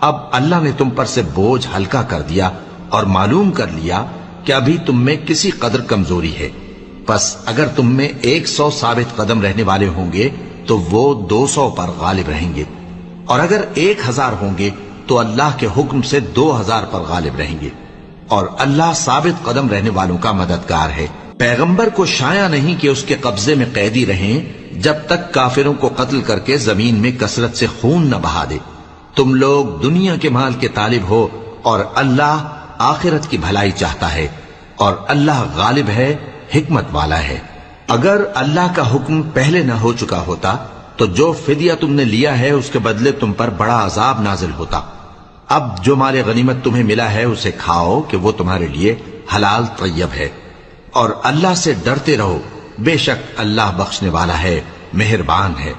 اب اللہ نے تم پر سے بوجھ ہلکا کر دیا اور معلوم کر لیا کہ ابھی تم میں کسی قدر کمزوری ہے، پس اگر تم میں 100 ثابت قدم رہنے والے ہوں گے تو وہ 200 پر غالب رہیں گے، اور اگر 1000 ہوں گے تو اللہ کے حکم سے 2000 پر غالب رہیں گے، اور اللہ ثابت قدم رہنے والوں کا مددگار ہے۔ پیغمبر کو شایع نہیں کہ اس کے قبضے میں قیدی رہیں جب تک کافروں کو قتل کر کے زمین میں کثرت سے خون نہ بہا دے۔ تم لوگ دنیا کے مال کے طالب ہو اور اللہ آخرت کی بھلائی چاہتا ہے، اور اللہ غالب ہے، حکمت والا ہے۔ اگر اللہ کا حکم پہلے نہ ہو چکا ہوتا تو جو فدیہ تم نے لیا ہے اس کے بدلے تم پر بڑا عذاب نازل ہوتا۔ اب جو مال غنیمت تمہیں ملا ہے اسے کھاؤ کہ وہ تمہارے لیے حلال طیب ہے، اور اللہ سے ڈرتے رہو، بے شک اللہ بخشنے والا ہے، مہربان ہے۔